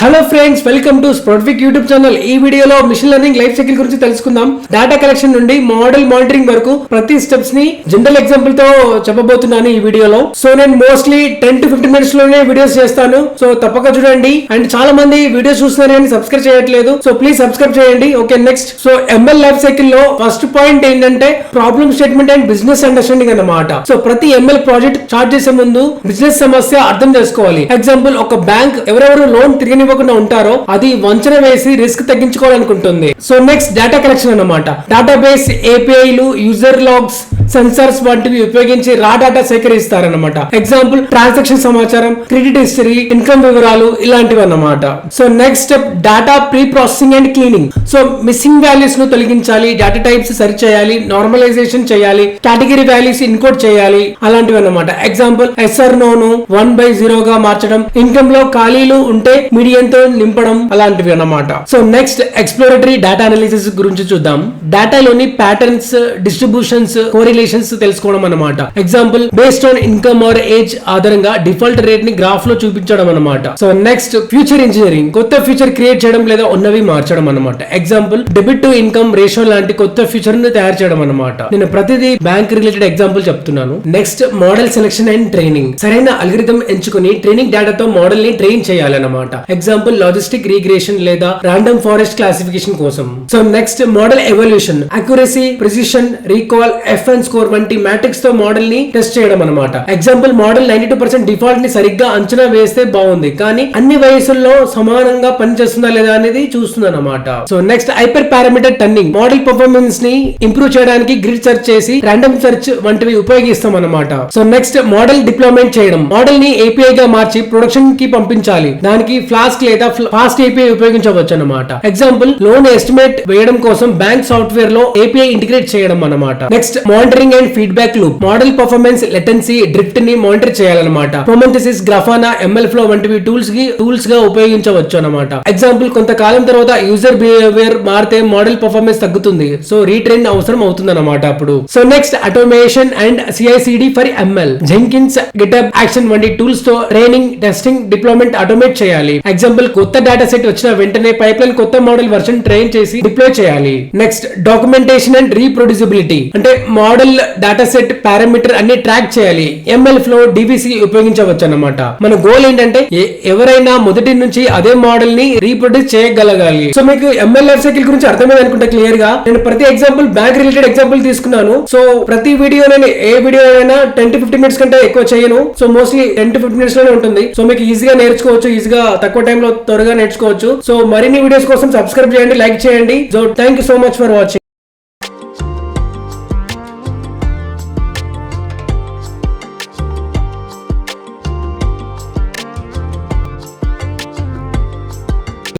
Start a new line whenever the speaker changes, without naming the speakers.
Hello friends, welcome to Sproutwik YouTube channel. ఈ వీడియోలో machine learning life cycle గురించి తెలుసుకుందాం. డేటా కలెక్షన్ నుండి మోడల్ మానిటరింగ్ వరకు ప్రతి స్టెప్స్ ని జనరల్ ఎగ్జాంపుల్ తో చెప్పబోతున్నాను ఈ వీడియోలో. సో నేను మోస్ట్లీ 10 to 15 minutes లోనే వీడియోస్ చేస్తాను. సో తప్పక చూడండి. అండ్ చాలా మంది వీడియోస్ చూస్తున్నారు కానీ సబ్స్క్రైబ్ చేయట్లేదు. సో ప్లీజ్ సబ్స్క్రైబ్ చేయండి. Okay, next. So ML life cycle లో ఫస్ట్ పాయింట్ ఏంటంటే problem statement and business understanding అన్నమాట. సో ప్రతి ఎంఎల్ ప్రాజెక్ట్ స్టార్ట్ చేసే ముందు బిజినెస్ సమస్య అర్థం చేసుకోవాలి. ఎగ్జాంపుల్, ఒక బ్యాంక్ ఎవరెవరు లోన్ తిరగనివ్వకుండా ఉంటారో అది వంచన వేసి రిస్క్ తగ్గించుకోవాలనుకుంటుంది. సో నెక్స్ట్ డేటా కలెక్షన్ అన్నమాట. డేటాబేస్, ఏపీఐలు, యూజర్ లాగ్స్, సెన్సార్స్ వంటివి ఉపయోగించి రా డేటా సేకరిస్తారన్నమాట. ఎగ్జాంపుల్, ట్రాన్సాక్షన్ సమాచారం, క్రెడిట్ హిస్టరీ, ఇన్కమ్ వివరాలు ఇలాంటివి అన్నమాట. So next step data pre processing and cleaning. So missing values ను తొలగించాలి, డేటా టైప్స్ సరి చేయాలి, నార్మలైజేషన్ చేయాలి, కేటగిరీ వాల్యూస్ ఇన్కోడ్ చేయాలి, అలాంటివి అన్నమాట. ఎగ్జాంపుల్, ఎస్ఆర్ నోను 1/0 గా మార్చడం, ఇన్కమ్ లో ఖాళీలు ఉంటే మీడియం తో నింపడం, అలాంటివి అన్నమాట. So next exploratory data analysis గురించి చూద్దాం. డేటాలోని ప్యాటర్న్స్, డిస్ట్రిబ్యూషన్స్, కోరిలేషన్స్ తెలుసుకోవడం అన్నమాట. Example, based on income or age ఆధారంగా డిఫాల్ట్ రేట్ ని గ్రాఫ్ లో చూపించడం అన్నమాట. సో నెక్స్ట్ ఫ్యూచర్ ఇంజనీరింగ్, కొత్త ఫ్యూచర్ క్రియేట్ చేయడం లేదా ఉన్నవి మార్చడం అన్నమాట. Example, debit to income ratio లాంటి కొత్త ఫ్యూచర్ ని తయారు చేయడం అన్నమాట. నేను ప్రతిదీ బ్యాంక్ రిలేటెడ్ ఎగ్జాంపుల్ చెప్తున్నాను. Next model selection and training. సరైన అల్గోరిథం ఎంచుకుని ట్రైనింగ్ డేటాతో మోడల్ ని ట్రైన్ చేయాలన్నమాట. ఎగ్జాంపుల్, లాజిస్టిక్ రిగ్రెషన్ లేదా రాండమ్ ఫారెస్ట్ క్లాసిఫికేషన్ కోసం. So next model evolution. Accuracy, precision, recall, FN score వంటి మ్యాట్రిక్స్ తో మోడల్ ని టెస్ట్ చేయడం అన్నమాట. ఎగ్జాంపుల్, మోడల్ 92% డిఫాల్ట్ ని సరిగ్గా అంచనా వేస్తే బాగుంది, కానీ అన్ని వయసుల్లో సమానంగా పనిచేస్తుందా లేదా అనేది చూస్తుంది అన్నమాట. So next hyper parameter turning. Model performance ని ఇంప్రూవ్ చేయడానికి గ్రిడ్ సెర్చ్ చేసి రాండమ్ సెర్చ్ వంటివి ఉపయోగిస్తాం అన్నమాట. సో నెక్స్ట్ మోడల్ డిప్లాయ్మెంట్ చేయడం. మోడల్ ని ఏపీఐ గా మార్చి ప్రొడక్షన్ కి పంపించాలి. దానికి ఫ్లాస్క్ లేదా ఫాస్ట్ ఏపీఐ ఉపయోగించవచ్చు అన్నమాట. ఎగ్జాంపుల్, లోన్ ఎస్టిమేట్ వేయడం కోసం బ్యాంక్ సాఫ్ట్వేర్ లో ఏపీఐ ఇంటిగ్రేట్ చేయడం అన్నమాట. Next monitoring and feedback loop. Model performance, latency, drift ని మానిటర్ చేయాలన్నమాట. ప్రొమెంథసిస్, గ్రాఫానా, ఎంఎల్ ఫ్లో వంటివి టూల్స్ గా ఉపయోగించవచ్చు అన్నమాట. ఎగ్జాంపుల్, కొంతకాలం తర్వాత యూజర్ బిహేవియర్ మారితే మోడల్ పర్ఫార్మెన్స్ తగ్గుతుంది. సో రీట్రైన్ అవసరం అవుతుంది అన్నమాట అప్పుడు. So next automation and CI/CD for ML. Jenkins, GitHub action వంటి టూల్స్ తో ట్రైనింగ్, టెస్టింగ్, డిప్లాయ్మెంట్ ఆటోమేట్ చేయాలి. ఎగ్జాంపుల్, కొత్త డేటా సెట్ వచ్చిన వెంటనే పైప్లైన్ కొత్త మోడల్ వర్షన్ ట్రైన్ చేసి డిప్లాయ్ చేయాలి. Next documentation and reproducibility. అంటే మోడల్, డేటా సెట్, పారామీటర్ అన్ని ట్రాక్ చేయాలి. ఎంఎల్ ఫ్లో, DBC ఉపయోగించవచ్చు అన్నమాట. మన గోల్ ఏంటంటే ఎవరైనా మొదటి నుంచి అదే మోడల్ ని రీప్రొడ్యూస్ చేయగలగాలి. సో మీకు ఎంఎల్ లైఫ్ సైకిల్ గురించి అర్థమైంది అనుకుంటే క్లియర్ గా. నేను ప్రతి ఎగ్జాంపుల్ బ్యాంక్ రిలేటెడ్ ఎగ్జాంపుల్ తీసుకున్నాను. సో ప్రతి వీడియో నేను ఏ వీడియో అయినా 10 to 15 minutes కంటే ఎక్కువ చేయను. సో మోస్ట్లీ 10 to 15 minutes లోనే ఉంటుంది. సో మీకు ఈజీగా నేర్చుకోవచ్చు, ఈజీగా తక్కువ టైంలో త్వరగా నేర్చుకోవచ్చు. సో మరిన్ని వీడియోస్ కోసం సబ్స్క్రైబ్ చేయండి, లైక్ చేయండి. So thank you so much for watching.